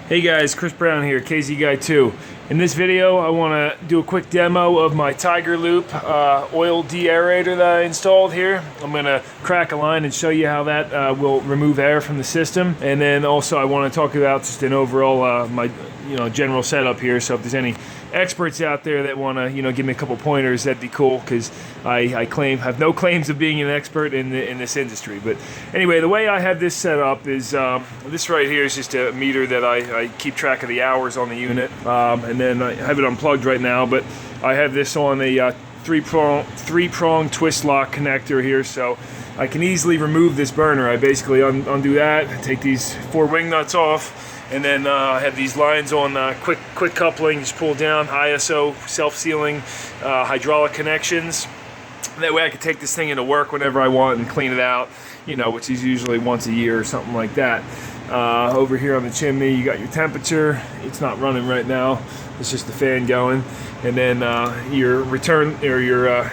Hey guys, Chris Brown here, KZ Guy 2. In this video, I want to do a quick demo of my TIGERLOOP oil de-aerator that I installed here. I'm going to crack a line and show you how that will remove air from the system. And then also I want to talk about just an overall my general setup here. So if there's any experts out there that want to give me a couple pointers, that'd be cool, because I have no claims of being an expert in this industry. But anyway, the way I have this set up is this right here is just a meter that I keep track of the hours on the unit, and then I have it unplugged right now, but I have this on a three-prong twist lock connector here, so I can easily remove this burner. I basically undo that, take these 4 wing nuts off, and then I have these lines on quick coupling, just pull down, ISO, self-sealing hydraulic connections. That way I can take this thing into work whenever I want and clean it out, which is usually once a year or something like that. Over here on the chimney, you got your temperature. It's not running right now. It's just the fan going. And then your return, or your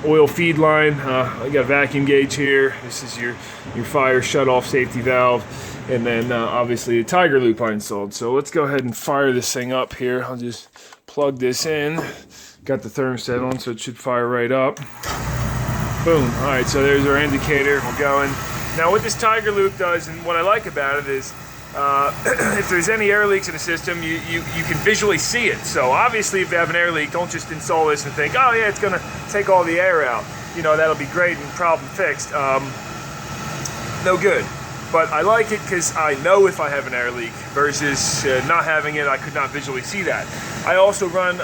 oil feed line. I got a vacuum gauge here. This is your fire shut-off safety valve. And then obviously the TIGERLOOP I installed. So let's go ahead and fire this thing up here. I'll just plug this in. Got the thermostat on, so it should fire right up. Boom. All right, so there's our indicator. We're going. Now what this TIGERLOOP does, and what I like about it is, if there's any air leaks in the system, you can visually see it. So obviously if you have an air leak, don't just install this and think, oh yeah, it's gonna take all the air out. That'll be great and problem fixed. No good. But I like it because I know if I have an air leak versus not having it. I could not visually see that. I also run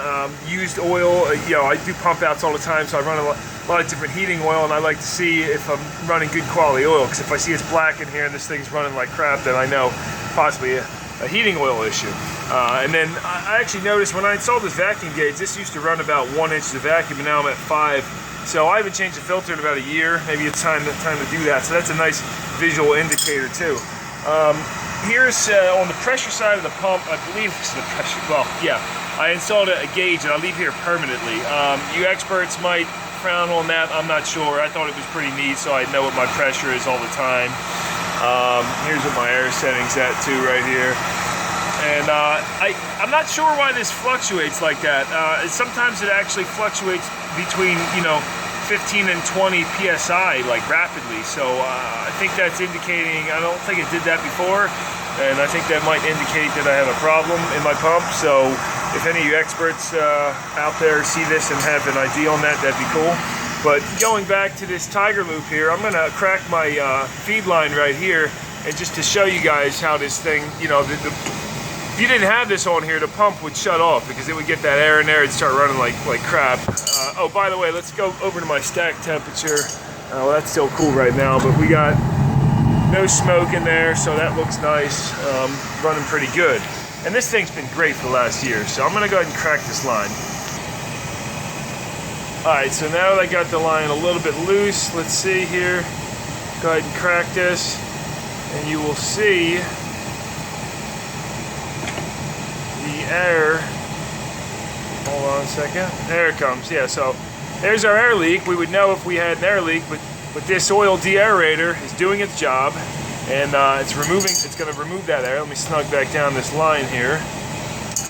used oil. I do pump outs all the time, so I run a lot of different heating oil, and I like to see if I'm running good quality oil, because if I see it's black in here and this thing's running like crap, then I know possibly a heating oil issue. And then I actually noticed when I installed this vacuum gauge, this used to run about 1 inch of vacuum, and now I'm at 5. So I haven't changed the filter in about a year. Maybe it's time to do that. So that's a nice visual indicator too. Here's on the pressure side of the pump, I believe it's the pressure. Well, yeah, I installed a gauge, and I'll leave here permanently. You experts might frown on that. I'm not sure. I thought it was pretty neat, so I know what my pressure is all the time. Here's what my air setting's at too, right here. And I'm not sure why this fluctuates like that. Sometimes it actually fluctuates between 15 and 20 psi, like rapidly. So I think that's indicating, I don't think it did that before, and I think that might indicate that I have a problem in my pump. So if any of you experts out there see this and have an idea on that, that'd be cool. But going back to this TIGERLOOP here, I'm gonna crack my feed line right here, and just to show you guys how this thing, if you didn't have this on here, the pump would shut off because it would get that air in there and start running like crap. Oh, by the way, let's go over to my stack temperature. Well, that's still cool right now, but we got no smoke in there, so that looks nice. Running pretty good. And this thing's been great for the last year, so I'm gonna go ahead and crack this line. All right, so now that I got the line a little bit loose, let's see here. Go ahead and crack this, and you will see air. Hold on a second. There it comes. Yeah, so there's our air leak. We would know if we had an air leak, but this oil de-aerator is doing its job, and it's going to remove that air. Let me snug back down this line here.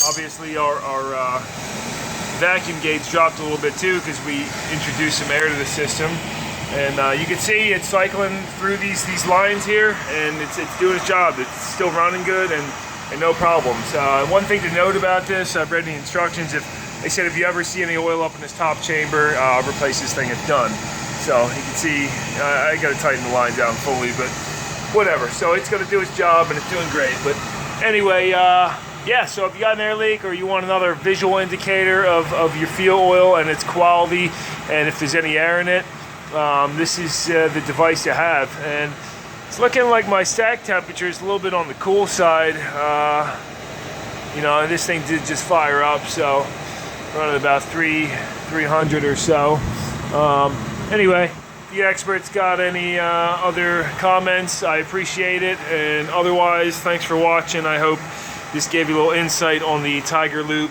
Obviously our vacuum gauge dropped a little bit too, because we introduced some air to the system, and you can see it's cycling through these lines here, and it's doing its job. It's still running good, and no problems. One thing to note about this, I've read the instructions. They said if you ever see any oil up in this top chamber, replace this thing. It's done. So you can see I got to tighten the line down fully, but whatever. So it's going to do its job, and it's doing great. But anyway, yeah. So if you got an air leak, or you want another visual indicator of your fuel oil and its quality, and if there's any air in it, this is the device to have. And it's looking like my stack temperature is a little bit on the cool side. This thing did just fire up, so running about 300 or so. Anyway, if you experts got any other comments, I appreciate it. And otherwise, thanks for watching. I hope this gave you a little insight on the TIGERLOOP.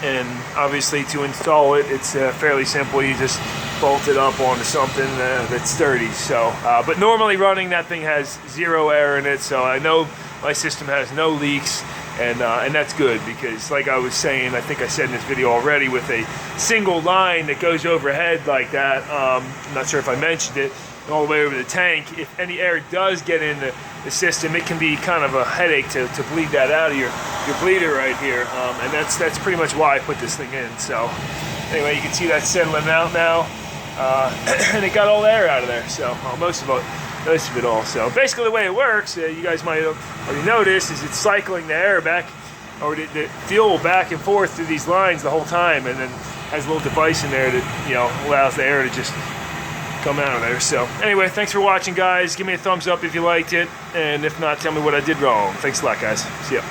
And obviously to install it, it's fairly simple. You just bolt it up onto something that's sturdy. So, but normally running that thing has 0 air in it, so I know my system has no leaks, and that's good, because like I was saying, I think I said in this video already, with a single line that goes overhead like that, I'm not sure if I mentioned it, all the way over the tank, if any air does get in the system, it can be kind of a headache to bleed that out of your bleeder right here, and that's pretty much why I put this thing in. So anyway, you can see that settling out now, and it got all the air out of there, so most of it all. So basically the way it works, you guys might have already noticed, is it's cycling the air back, or the fuel back and forth through these lines the whole time, and then has a little device in there that, you know, allows the air to just come out of there. So anyway, thanks for watching, guys. Give me a thumbs up if you liked it, and if not, tell me what I did wrong. Thanks a lot, guys. See ya.